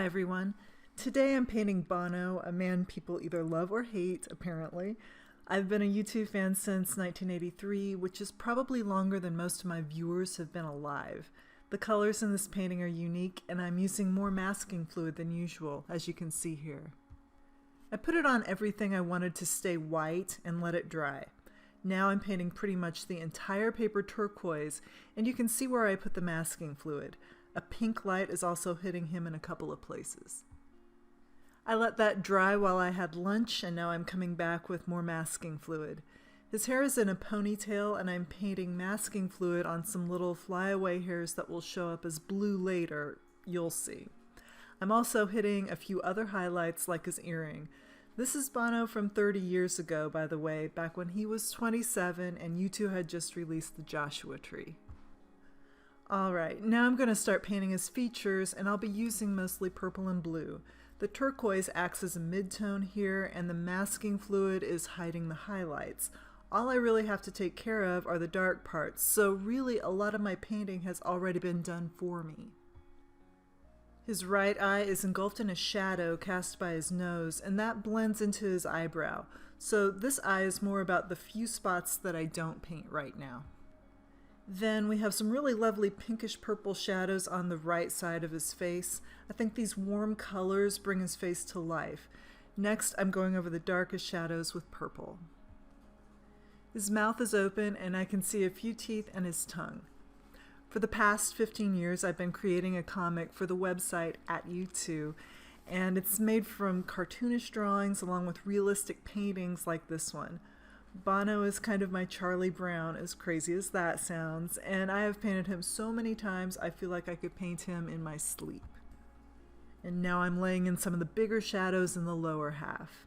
Hi everyone. Today I'm painting Bono, a man people either love or hate, apparently. I've been a YouTube fan since 1983, which is probably longer than most of my viewers have been alive. The colors in this painting are unique, and I'm using more masking fluid than usual, as you can see here. I put it on everything I wanted to stay white and let it dry. Now I'm painting pretty much the entire paper turquoise, and you can see where I put the masking fluid. A pink light is also hitting him in a couple of places. I let that dry while I had lunch, and now I'm coming back with more masking fluid. His hair is in a ponytail, and I'm painting masking fluid on some little flyaway hairs that will show up as blue later. You'll see. I'm also hitting a few other highlights like his earring. This is Bono from 30 years ago, by the way, back when he was 27 and U2 had just released the Joshua Tree. Alright, now I'm going to start painting his features, and I'll be using mostly purple and blue. The turquoise acts as a mid-tone here, and the masking fluid is hiding the highlights. All I really have to take care of are the dark parts, so really a lot of my painting has already been done for me. His right eye is engulfed in a shadow cast by his nose, and that blends into his eyebrow. So this eye is more about the few spots that I don't paint right now. Then we have some really lovely pinkish purple shadows on the right side of his face. I think these warm colors bring his face to life. Next, I'm going over the darkest shadows with purple. His mouth is open, and I can see a few teeth and his tongue. For the past 15 years, I've been creating a comic for the website @U2, and it's made from cartoonish drawings along with realistic paintings like this one. Bono is kind of my Charlie Brown, as crazy as that sounds, and I have painted him so many times I feel like I could paint him in my sleep. And now I'm laying in some of the bigger shadows in the lower half.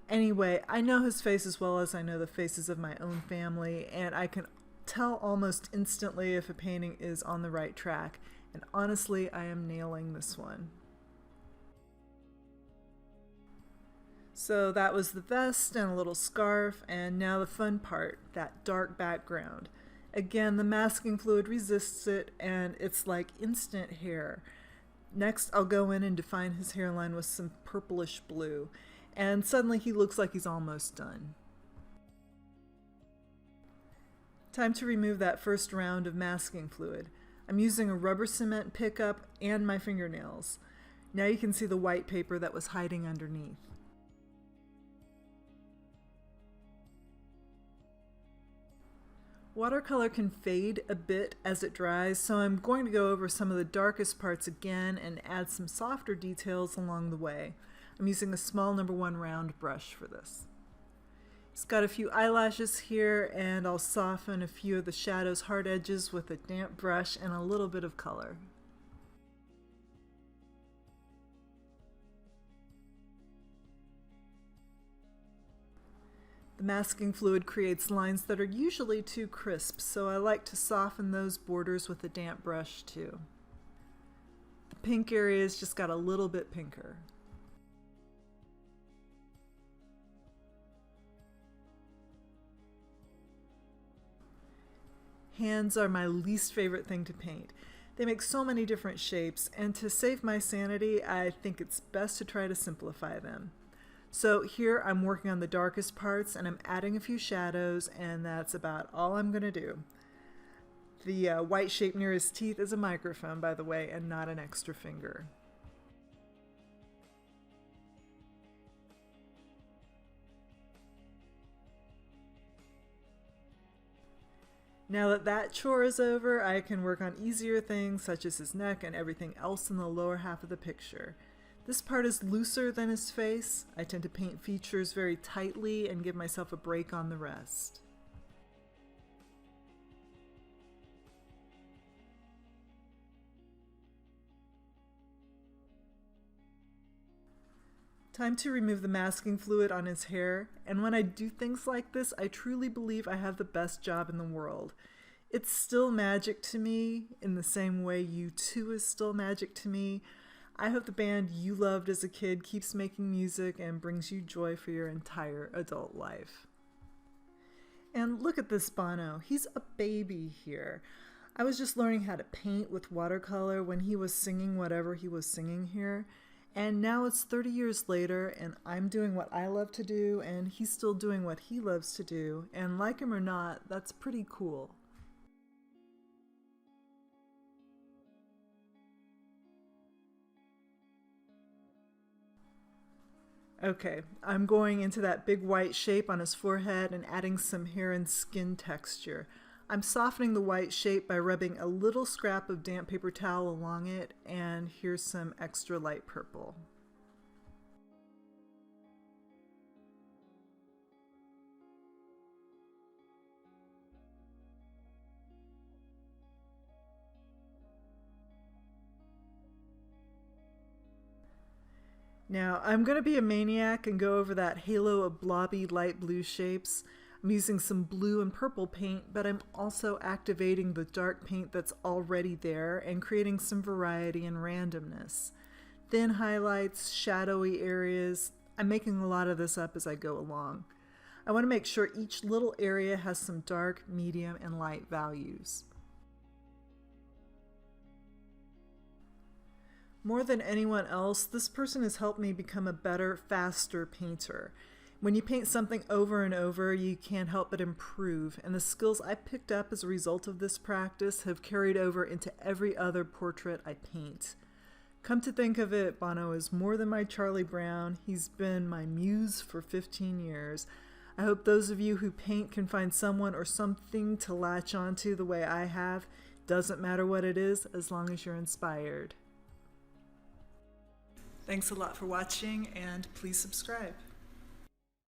Anyway, I know his face as well as I know the faces of my own family, and I can tell almost instantly if a painting is on the right track, and honestly, I am nailing this one. So that was the vest and a little scarf, and now the fun part, that dark background. Again, the masking fluid resists it, and it's like instant hair. Next, I'll go in and define his hairline with some purplish blue, and suddenly he looks like he's almost done. Time to remove that first round of masking fluid. I'm using a rubber cement pickup and my fingernails. Now you can see the white paper that was hiding underneath. Watercolor can fade a bit as it dries, so I'm going to go over some of the darkest parts again and add some softer details along the way. I'm using a small No. 1 round brush for this. It's got a few eyelashes here, and I'll soften a few of the shadow's hard edges with a damp brush and a little bit of color. The masking fluid creates lines that are usually too crisp, so I like to soften those borders with a damp brush too. The pink area's just got a little bit pinker. Hands are my least favorite thing to paint. They make so many different shapes, and to save my sanity, I think it's best to try to simplify them. So here I'm working on the darkest parts, and I'm adding a few shadows, and that's about all I'm going to do. The white shape near his teeth is a microphone, by the way, and not an extra finger. Now that that chore is over, I can work on easier things such as his neck and everything else in the lower half of the picture. This part is looser than his face. I tend to paint features very tightly and give myself a break on the rest. Time to remove the masking fluid on his hair, and when I do things like this, I truly believe I have the best job in the world. It's still magic to me in the same way U2 is still magic to me. I hope the band you loved as a kid keeps making music and brings you joy for your entire adult life. And look at this Bono. He's a baby here. I was just learning how to paint with watercolor when he was singing whatever he was singing here. And now it's 30 years later, and I'm doing what I love to do, and he's still doing what he loves to do. And like him or not, that's pretty cool. Okay, I'm going into that big white shape on his forehead and adding some hair and skin texture. I'm softening the white shape by rubbing a little scrap of damp paper towel along it, and here's some extra light purple. Now, I'm going to be a maniac and go over that halo of blobby light blue shapes. I'm using some blue and purple paint, but I'm also activating the dark paint that's already there and creating some variety and randomness. Thin highlights, shadowy areas. I'm making a lot of this up as I go along. I want to make sure each little area has some dark, medium, and light values. More than anyone else, this person has helped me become a better, faster painter. When you paint something over and over, you can't help but improve, and the skills I picked up as a result of this practice have carried over into every other portrait I paint. Come to think of it, Bono is more than my Charlie Brown. He's been my muse for 15 years. I hope those of you who paint can find someone or something to latch onto the way I have. Doesn't matter what it is, as long as you're inspired. Thanks a lot for watching, and please subscribe.